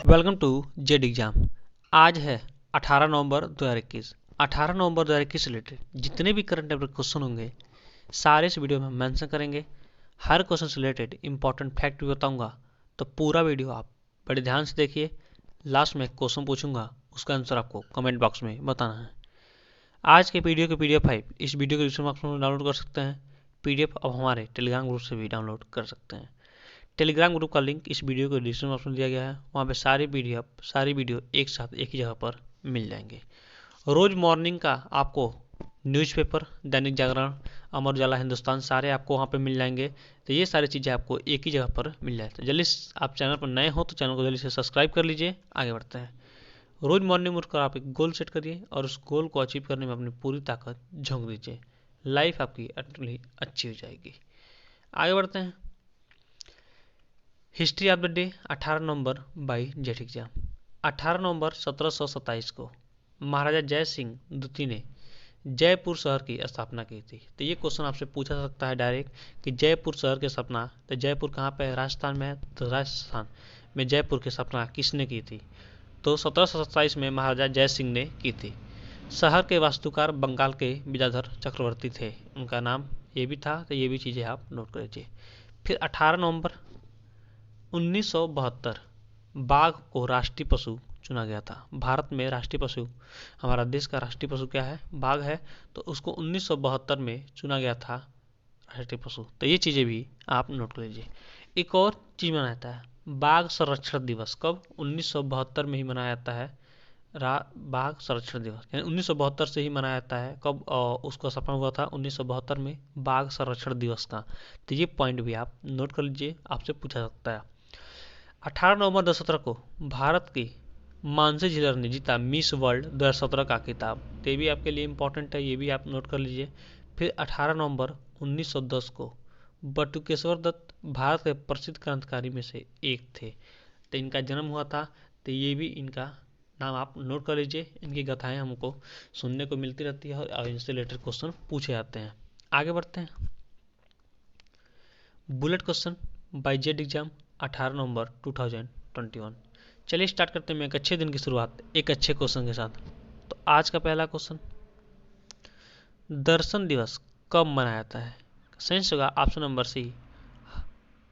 Welcome to Z exam. आज है 18 नवंबर 2021। 18 नवंबर 2021 से रिलेटेड जितने भी करंट अफेयर क्वेश्चन होंगे सारे इस वीडियो में मेंशन करेंगे। हर क्वेश्चन से रिलेटेड इंपॉर्टेंट फैक्ट भी बताऊंगा, तो पूरा वीडियो आप बड़े ध्यान से देखिए। लास्ट में क्वेश्चन पूछूंगा, उसका आंसर आपको कमेंट बॉक्स में बताना है। आज के वीडियो के PDF फाइल इस वीडियो के डिस्क्रिप्शन बॉक्स में डाउनलोड कर सकते हैं। PDF अब हमारे टेलीग्राम ग्रुप से भी डाउनलोड कर सकते हैं। टेलीग्राम ग्रुप का लिंक इस वीडियो के डिस्क्रिप्शन बॉक्स में दिया गया है। वहाँ पे सारी वीडियो एक साथ एक ही जगह पर मिल जाएंगे। रोज मॉर्निंग का आपको न्यूज़पेपर, दैनिक जागरण, अमर उजाला, हिंदुस्तान सारे आपको वहाँ पे मिल जाएंगे। तो ये सारी चीज़ें आपको एक ही जगह पर मिल जाए। तो जल्दी आप चैनल पर नए हो तो चैनल को जल्दी से सब्सक्राइब कर लीजिए। आगे बढ़ते हैं। रोज मॉर्निंग उठकर आप एक गोल सेट करिए और उस गोल को अचीव करने में अपनी पूरी ताकत झोंक दीजिए। लाइफ आपकी अच्छी हो जाएगी। आगे बढ़ते हैं। History of the day 18 November by जेठ एग्जाम। 18 नवंबर 1727 को महाराजा जय सिंह द्वितीय ने जयपुर शहर की स्थापना की थी। तो ये क्वेश्चन आपसे पूछा जा सकता है डायरेक्ट कि जयपुर शहर की स्थापना, तो जयपुर कहाँ पे है? राजस्थान में है। तो राजस्थान में जयपुर की स्थापना किसने की थी? तो 1727 में महाराजा जय सिंह ने की थी। शहर के वास्तुकार बंगाल के विद्याधर चक्रवर्ती थे, उनका नाम ये भी था। तो ये भी चीज़ें आप नोट कर लीजिए। फिर 18 नवंबर 1972 बाघ को राष्ट्रीय पशु चुना गया था। भारत में राष्ट्रीय पशु, हमारा देश का राष्ट्रीय पशु क्या है? बाघ है। तो उसको 1972 में चुना गया था राष्ट्रीय पशु। तो ये चीज़ें भी आप नोट कर लीजिए। एक और चीज़ मनाया जाता है, बाघ संरक्षण दिवस। कब? 1972 में ही मनाया जाता है बाघ संरक्षण दिवस, यानी 1972 से ही मनाया जाता है। कब उसका स्थापना हुआ था? 1972 में बाघ संरक्षण दिवस का। तो ये पॉइंट भी आप नोट कर लीजिए, आपसे पूछा सकता है। 18 नवंबर 2017 को भारत की मानसी झिल्लर ने जीता मिस वर्ल्ड 2017 का खिताब। ये भी आपके लिए इंपॉर्टेंट है, ये भी आप नोट कर लीजिए। फिर 18 नवंबर 1910 को बटुकेश्वर दत्त भारत के प्रसिद्ध क्रांतिकारी में से एक थे। तो इनका जन्म हुआ था। तो ये भी इनका नाम आप नोट कर लीजिए। इनकी गाथाएं हमको सुनने को मिलती रहती है और इनसे रिलेटेड क्वेश्चन पूछे जाते हैं। आगे बढ़ते हैं। Bullet question by Z exam 18 नवंबर 2021। चलिए स्टार्ट करते हैं एक अच्छे दिन की शुरुआत एक अच्छे क्वेश्चन के साथ। तो आज का पहला क्वेश्चन, दर्शन दिवस कब मनाया जाता है? सेंस होगा ऑप्शन नंबर सी,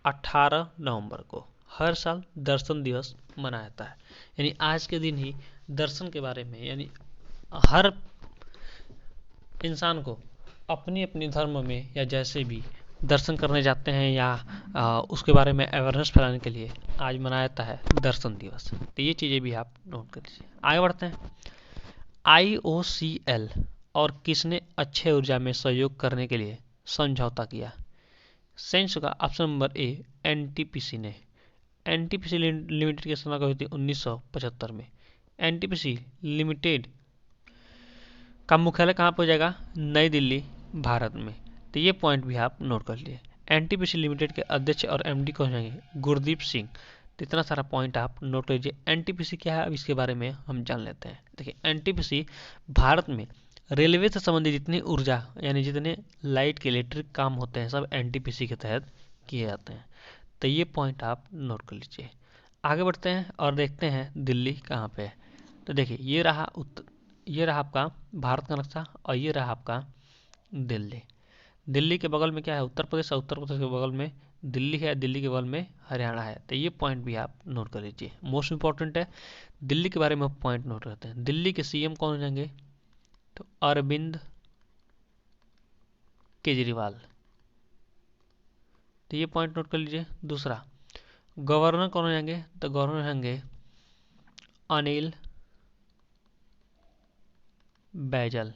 18 नवंबर को। हर साल दर्शन दिवस मनाया जाता है, यानी आज के दिन ही दर्शन के बारे में, यानी हर इंसान को अपनी अपनी धर्म में या जैसे भी दर्शन करने जाते हैं या उसके बारे में अवेयरनेस फैलाने के लिए आज मनाया जाता है दर्शन दिवस। तो ये चीज़ें भी आप नोट कर लीजिए। आगे बढ़ते हैं। IOCL और किसने अक्षय ऊर्जा में सहयोग करने के लिए समझौता किया? सेंस का ऑप्शन नंबर ए, NTPC ने। NTPC लिमिटेड की स्थापना हुई थी 1975 में। NTPC लिमिटेड का मुख्यालय कहाँ पर हो जाएगा? नई दिल्ली, भारत में। तो ये पॉइंट भी आप नोट कर लिए। NTPC लिमिटेड के अध्यक्ष और MD कौन होंगे? गुरदीप सिंह। तो इतना सारा पॉइंट आप नोट लीजिए। NTPC क्या है अब इसके बारे में हम जान लेते हैं। देखिए, NTPC भारत में रेलवे से संबंधित जितनी ऊर्जा, यानी जितने लाइट के इलेक्ट्रिक काम होते हैं, सब NTPC के तहत किए जाते हैं। तो ये पॉइंट आप नोट कर लीजिए। आगे बढ़ते हैं और देखते हैं दिल्ली कहाँ पे है। तो देखिए, ये रहा आपका भारत का नक्शा और ये रहा आपका दिल्ली। दिल्ली के बगल में क्या है? उत्तर प्रदेश। और उत्तर प्रदेश के बगल में दिल्ली है, दिल्ली के बगल में हरियाणा है। तो ये पॉइंट भी आप नोट कर लीजिए, मोस्ट इंपॉर्टेंट है। दिल्ली के बारे में पॉइंट नोट करते हैं। दिल्ली के CM कौन हो जाएंगे? तो अरविंद केजरीवाल। तो ये पॉइंट नोट कर लीजिए। दूसरा, गवर्नर कौन हो जाएंगे? तो गवर्नर होंगे अनिल बैजल।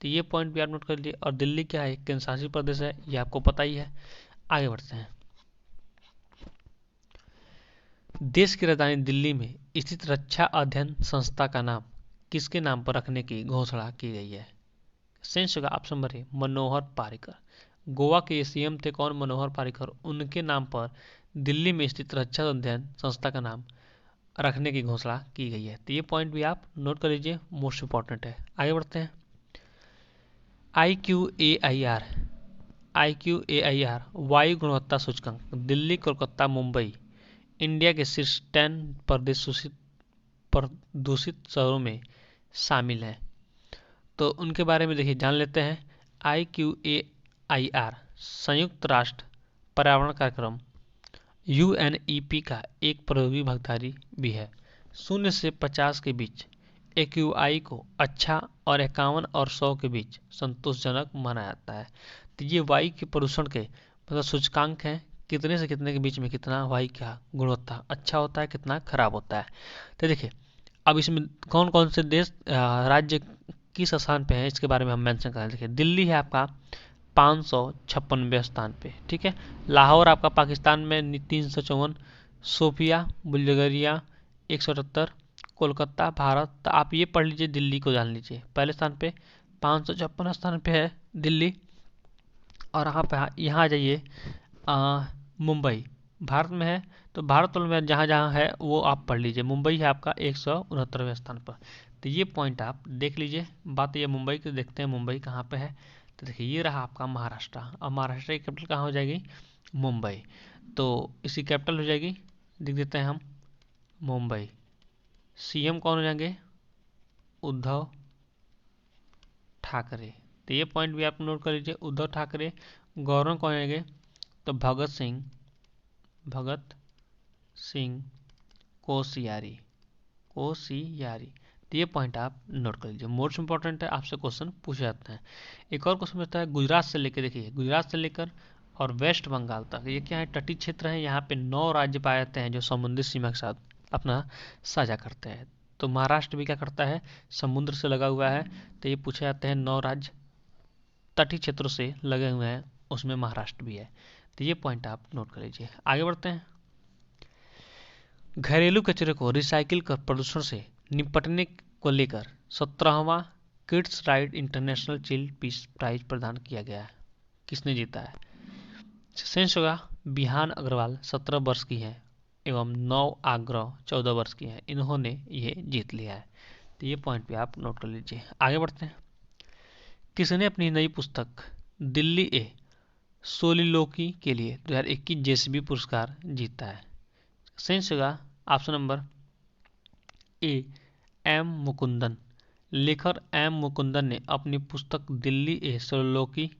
तो ये पॉइंट भी आप नोट कर लीजिए। और दिल्ली क्या है? केंद्र शासित प्रदेश है, ये आपको पता ही है। आगे बढ़ते हैं। देश की राजधानी दिल्ली में स्थित रक्षा अध्ययन संस्था का नाम किसके नाम पर रखने की घोषणा की गई है? सेंस होगा ऑप्शन नंबर ए, मनोहर पारिकर। गोवा के CM थे कौन? मनोहर पारिकर। उनके नाम पर दिल्ली में स्थित रक्षा अध्ययन संस्था का नाम रखने की घोषणा की गई है। तो ये पॉइंट भी आप नोट कर लीजिए, मोस्ट इंपॉर्टेंट है। आगे बढ़ते हैं। IQAIR वायु गुणवत्ता सूचकांक दिल्ली, कोलकाता, मुंबई इंडिया के शीर्ष 10 प्रदूषित शहरों में शामिल हैं। तो उनके बारे में देखिए जान लेते हैं। IQAIR संयुक्त राष्ट्र पर्यावरण कार्यक्रम UNEP का एक प्रयोगी भागीदारी भी है। 0 से 50 के बीच AQI को अच्छा और 51 और 100 के बीच संतोषजनक माना जाता है। तो ये वायु के प्रदूषण के मतलब सूचकांक हैं, कितने से कितने के बीच में कितना वायु का गुणवत्ता अच्छा होता है, कितना खराब होता है। तो देखिए अब इसमें कौन कौन से देश राज्य किस स्थान पे है इसके बारे में हम मेंशन करें। देखिए दिल्ली है आपका 556वें स्थान पे, ठीक है। लाहौर आपका पाकिस्तान में 354, सोफिया बुल्गारिया 178, कोलकाता भारत। तो आप ये पढ़ लीजिए, दिल्ली को जान लीजिए। पहले स्थान पे 556 स्थान पे है दिल्ली। और यहाँ आ जाइए मुंबई भारत में है। तो भारत में जहाँ जहाँ है वो आप पढ़ लीजिए। मुंबई है आपका 169वें स्थान पर। तो ये पॉइंट आप देख लीजिए। बात ये मुंबई की देखते हैं, मुंबई कहाँ पे है। तो देखिए ये रहा आपका महाराष्ट्र। अब महाराष्ट्र की कैपिटल कहाँ हो जाएगी, मुंबई। तो इसकी कैपिटल हो जाएगी, लिख देते हैं हम मुंबई। CM कौन हो जाएंगे, उद्धव ठाकरे। तो ये पॉइंट भी आप नोट कर लीजिए, उद्धव ठाकरे। गवर्नर कौन आएंगे, तो भगत सिंह कोश्यारी। तो ये पॉइंट आप नोट कर लीजिए, मोस्ट इंपॉर्टेंट है, आपसे क्वेश्चन पूछे जाते हैं। एक और क्वेश्चन पूछता है गुजरात से लेकर, देखिए गुजरात से लेकर और वेस्ट बंगाल तक ये क्या है, तटीय क्षेत्र है। यहाँ पे 9 राज्य पाए जाते हैं जो समुद्री सीमा के साथ अपना साझा करते हैं। तो महाराष्ट्र भी क्या करता है, समुद्र से लगा हुआ है। तो ये पूछे जाते हैं 9 राज्य तटीय क्षेत्रों से लगे हुए हैं, उसमें महाराष्ट्र भी है। तो ये पॉइंट आप नोट कर लीजिए। आगे बढ़ते हैं। घरेलू कचरे को रिसाइकिल कर प्रदूषण से निपटने को लेकर 17वां kids right international child peace prize प्रदान किया गया है। किसने जीता है, सेंस होगा बिहान अग्रवाल 17 वर्ष की है एवं नव आग्रह 14 वर्ष की है। इन्होंने ये जीत लिया है। तो ये पॉइंट भी आप नोट कर लीजिए। आगे बढ़ते हैं। किसने अपनी नई पुस्तक दिल्ली ए सोलिलोकी के लिए 2021 जेसीबी पुरस्कार जीता है। सेंस होगा ऑप्शन नंबर ए M मुकुंदन। लेखक M मुकुंदन ने अपनी पुस्तक दिल्ली ए सोलिलोकी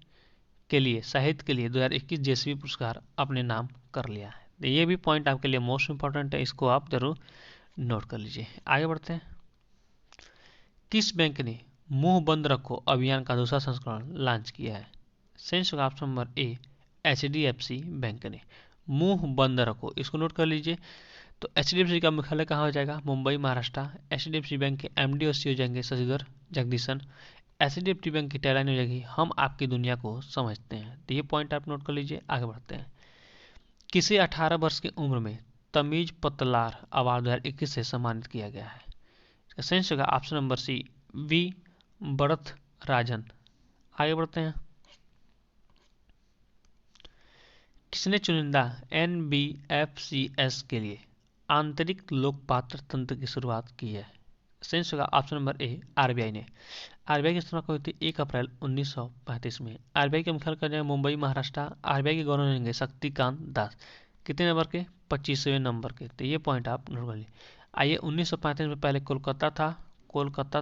के लिए साहित्य के लिए 2021 जेसीबी पुरस्कार अपने नाम कर लिया है। तो ये भी पॉइंट आपके लिए मोस्ट इंपॉर्टेंट है, इसको आप जरूर नोट कर लीजिए। आगे बढ़ते हैं। किस बैंक ने मुंह बंद रखो अभियान का दूसरा संस्करण लॉन्च किया है। सेंस होगा ऑप्शन नंबर ए HDFC बैंक ने। मुंह बंद रखो, इसको नोट कर लीजिए। तो HDFC का मुख्यालय कहाँ हो जाएगा, मुंबई महाराष्ट्र। HDFC बैंक के MD और CEO हो जाएंगे शशिधर जगदीशन। HDFC बैंक की टैगलाइन हो जाएगी हम आपकी दुनिया को समझते हैं। तो ये पॉइंट आप नोट कर लीजिए। आगे बढ़ते हैं। किसे 18 वर्ष की उम्र में तमीज पतलार अवार्ड 2021 से सम्मानित किया गया है। इसका सेंस होगा option number C V Bharat Rajan. आगे बढ़ते हैं। किसने चुनिंदा NBFCS के लिए आंतरिक लोकपात्र तंत्र की शुरुआत की है। सेंस होगा ऑप्शन नंबर ए RBI ने। RBI की स्थापना हुई थी 1 अप्रैल 1935 में। RBI के मुख्यालय का मुंबई महाराष्ट्र। RBI के गवर्नर होंगे शक्तिकांत दास। कितने नंबर के, 25वें नंबर के। तो ये पॉइंट आप नोट कर लीजिए। आइए 1935 में पहले कोलकाता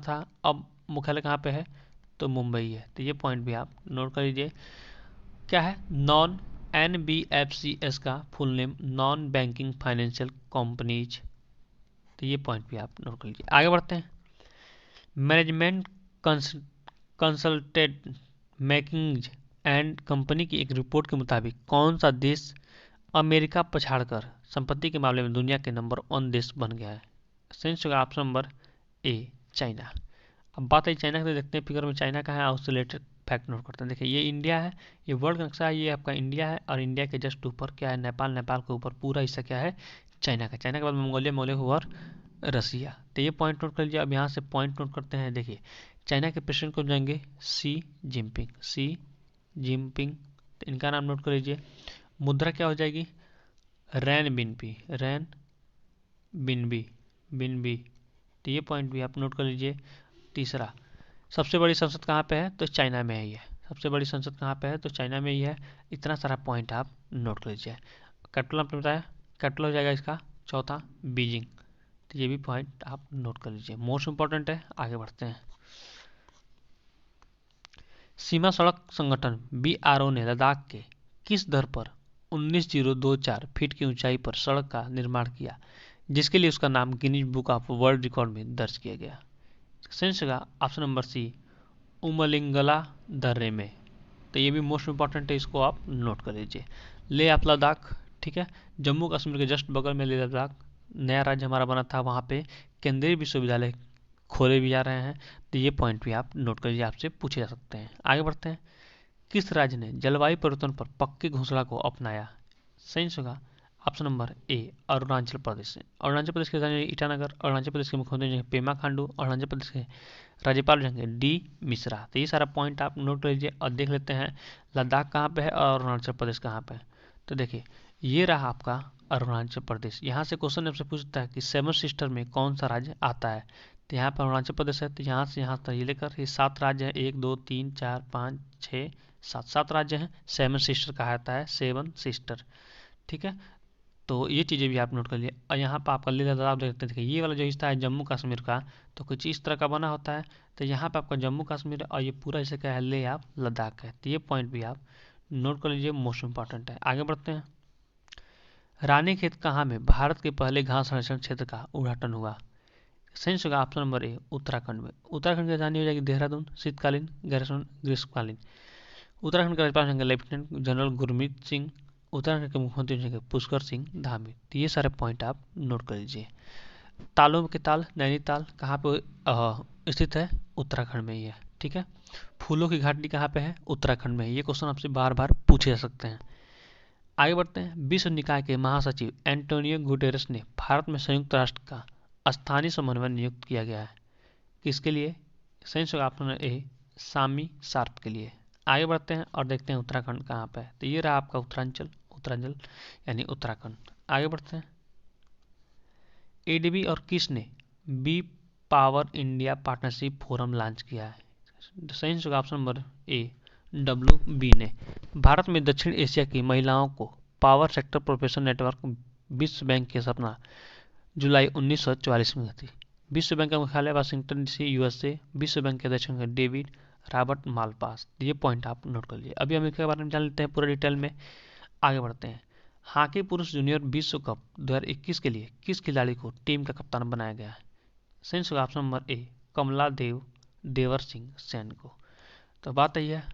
था, अब मुख्यालय कहाँ पे है, तो मुंबई है। तो ये पॉइंट भी आप नोट कर लीजिए। क्या है, नॉन NBFCS का full name non banking financial companies. तो ये पॉइंट भी आप नोट कर लीजिए। आगे बढ़ते हैं। मैनेजमेंट कंसल्टेंट मैकिंज एंड कंपनी की एक रिपोर्ट के मुताबिक कौन सा देश अमेरिका पछाड़कर संपत्ति के मामले में दुनिया के नंबर 1 देश बन गया है। सेंस होगा ऑप्शन नंबर ए चाइना। अब बात है चाइना की, देखते हैं फिगर में चाइना का है, उससे रिलेटेड फैक्ट नोट करते हैं। देखिए ये इंडिया है, ये वर्ल्ड का नक्शा है, ये आपका इंडिया है। और इंडिया के जस्ट ऊपर क्या है, नेपाल। नेपाल के ऊपर पूरा हिस्सा क्या है, चाइना का। चाइना के बाद मंगोलिया, मंगोलिया के ऊपर रसिया। तो ये पॉइंट नोट कर लीजिए। अब यहाँ से पॉइंट नोट करते हैं। देखिए चाइना के प्रेसिडेंट को जाएंगे सी जिनपिंग। तो इनका नाम नोट कर लीजिए। मुद्रा क्या हो जाएगी, रैन बिनबी। तो ये पॉइंट भी आप नोट कर लीजिए। तीसरा, सबसे बड़ी संसद कहाँ पे है, तो चाइना में ही है। सबसे बड़ी संसद कहाँ पे है, तो चाइना में ही है। इतना सारा पॉइंट आप नोट कर लीजिए। कैपिटल आपने बताया कैपिटल हो जाएगा इसका चौथा बीजिंग। तो ये भी पॉइंट आप नोट कर लीजिए, मोस्ट इंपॉर्टेंट है। आगे बढ़ते हैं। सीमा सड़क संगठन BRO ने लद्दाख के किस दर पर 19,024 फीट की ऊंचाई पर सड़क का निर्माण किया, जिसके लिए उसका नाम Guinness book of world record में दर्ज किया गया? सेंस का ऑप्शन नंबर सी, उमलिंगला दर्रे में। तो ये भी मोस्ट इंपॉर्टेंट है, इसको आप नोट कर लीजिए। ले आप लद्दाख, ठीक है, जम्मू कश्मीर के जस्ट बगल में ले लद्दाख नया राज्य हमारा बना था, वहाँ पे केंद्रीय विश्वविद्यालय खोले भी जा रहे हैं। तो ये पॉइंट भी आप नोट कर लीजिए, आपसे पूछे जा सकते हैं। आगे बढ़ते हैं। किस राज्य ने जलवायु परिवर्तन पर पक्की घोषणा को अपनाया? सही होगा ऑप्शन नंबर ए, अरुणाचल प्रदेश। अरुणाचल प्रदेश की राजधानी ईटानगर, अरुणाचल प्रदेश के मुख्यमंत्री पेमा खांडू, अरुणाचल प्रदेश के राज्यपाल होंगे डी मिश्रा। तो ये सारा पॉइंट आप नोट कर लीजिए और देख लेते हैं लद्दाख कहाँ पे है और अरुणाचल प्रदेश कहाँ पे है। तो देखिए ये रहा आपका अरुणाचल प्रदेश। यहाँ से क्वेश्चन आपसे पूछता है कि सेवन सिस्टर में कौन सा राज्य आता है, तो यहाँ पर अरुणाचल प्रदेश है। तो यहाँ से यहाँ तक ये लेकर ये 7 राज्य हैं, 1 2 3 4 5 6 7 राज्य हैं। सेवन सिस्टर कहलाता है, सेवन सिस्टर, ठीक है। तो ये चीज़ें भी आप नोट कर लिए। और यहाँ पर आपका लेह लद्दाख देखते हैं, ये वाला जो हिस्सा है जम्मू कश्मीर का, तो कुछ इस तरह का बना होता है। तो यहाँ पर आपका जम्मू कश्मीर और ये पूरा हिस्सा क्या है, लेह आप लद्दाख है। तो ये पॉइंट भी आप नोट कर लीजिए, मोस्ट इंपॉर्टेंट है। आगे बढ़ते हैं। रानीखेत कहाँ में भारत के पहले घास संरक्षण क्षेत्र का उद्घाटन हुआ? सही होगा ऑप्शन नंबर ए, उत्तराखंड में। उत्तराखंड की राजधानी हो जाएगी देहरादून, शीतकालीन ग्रीष्मकालीन। उत्तराखंड के राज्यपाल होंगे लेफ्टिनेंट जनरल गुरमीत सिंह, उत्तराखंड के मुख्यमंत्री होंगे पुष्कर सिंह धामी। तो ये सारे पॉइंट आप नोट कर लीजिए। तालों के ताल नैनीताल कहाँ पे स्थित है? उत्तराखंड में ही है, ठीक है। फूलों की घाटी कहाँ पे है? उत्तराखंड में। ये क्वेश्चन आपसे बार बार पूछे जा सकते हैं। आगे बढ़ते हैं। विश्व निकाय के महासचिव एंटोनियो गुटेरेस ने भारत में संयुक्त राष्ट्र का स्थानीय समन्वय नियुक्त किया गया है, किसके लिए? सही ऑप्शन ए, सामी सार्प के लिए। आगे बढ़ते हैं और देखते हैं उत्तराखंड कहाँ पे है। तो ये रहा आपका उत्तरांचल, उत्तरांचल यानी उत्तराखंड। आगे बढ़ते हैं। एडीबी और किस ने B power India partnership forum launch किया है? सही ऑप्शन नंबर ए, WB ने। भारत में दक्षिण एशिया की महिलाओं को पावर सेक्टर प्रोफेशनल नेटवर्क विश्व बैंक की स्थापना जुलाई 1944 में थी। विश्व बैंक का मुख्यालय वाशिंगटन DC USA। विश्व बैंक के अध्यक्ष होंगे डेविड रॉबर्ट मालपास। ये पॉइंट आप नोट कर लीजिए। अभी अमेरिका के बारे में जान लेते हैं पूरा डिटेल में। आगे बढ़ते हैं। हॉकी पुरुष जूनियर विश्व कप 2021 के लिए किस खिलाड़ी को टीम का कप्तान बनाया गया है? सही option number A, Kamla Devar Singh Sain को। तो बात यही है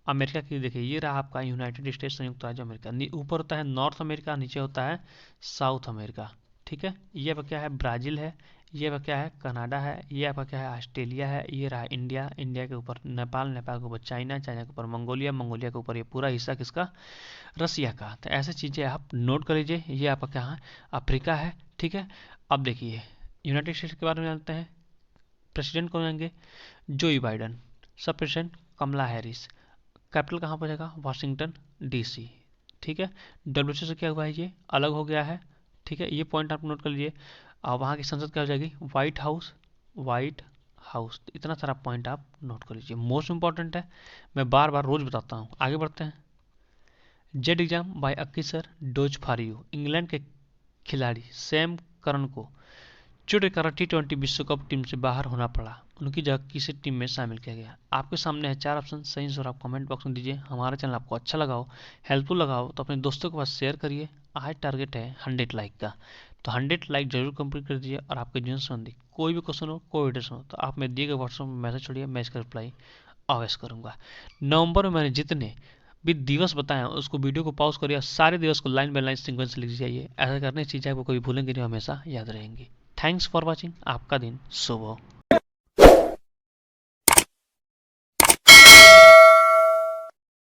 अमेरिका की। देखिए ये रहा आपका यूनाइटेड स्टेट, संयुक्त राज्य अमेरिका। ऊपर होता है नॉर्थ अमेरिका, नीचे होता है साउथ अमेरिका, ठीक है। ये आपका क्या है? ब्राजील है। ये आपका क्या है? कनाडा है। ये आपका क्या है? ऑस्ट्रेलिया है। ये रहा इंडिया, इंडिया के ऊपर नेपाल, नेपाल के ऊपर चाइना, चाइना के ऊपर मंगोलिया, मंगोलिया के ऊपर ये पूरा हिस्सा किसका? रसिया का। तो ऐसे चीज़ें आप नोट कर लीजिए। ये आपका क्या है? अफ्रीका है, ठीक है। अब देखिए यूनाइटेड स्टेट्स के बारे में जानते हैं। प्रेसिडेंट कौन होंगे? जो बाइडन। सब प्रेसिडेंट कमला हैरिस। कैपिटल कहाँ पर जाएगा? वाशिंगटन DC, ठीक है। WHO से क्या हुआ है? ये अलग हो गया है, ठीक है। ये पॉइंट आप नोट कर लीजिए। और वहाँ की संसद क्या हो जाएगी? White house, white house. इतना सारा पॉइंट आप नोट कर लीजिए, मोस्ट इंपॉर्टेंट है, मैं बार बार रोज बताता हूँ। आगे बढ़ते हैं। जेड एग्जाम बाय अक्सर डोज फॉर यू। इंग्लैंड के खिलाड़ी सैम करन को चोट के कारण T20 विश्व कप टीम से बाहर होना पड़ा, उनकी जगह किसे टीम में शामिल किया गया? आपके सामने है 4 ऑप्शन, सही और आप कमेंट बॉक्स में दीजिए। हमारा चैनल आपको अच्छा लगा हो, हेल्पफुल लगा हो तो अपने दोस्तों के पास शेयर करिए। आज टारगेट है 100 लाइक का, तो 100 लाइक जरूर कंप्लीट कर दीजिए। और आपके जीवन संबंधी कोई भी क्वेश्चन हो, कोई वीडियो हो, तो आप मेरे दिए गए व्हाट्सएप में मैसेज छोड़िए, मैं इसका रिप्लाई अवश्य करूँगा। नवंबर में मैंने जितने भी दिवस बताए उसको वीडियो को पॉज करिए और सारे दिवस को लाइन बाय लाइन सीक्वेंस लिख जाइए। ऐसा करने से चीज़ें आपको कभी भूलेंगे नहीं, हमेशा याद रहेंगी। Thanks for watching. आपका दिन शुभ हो।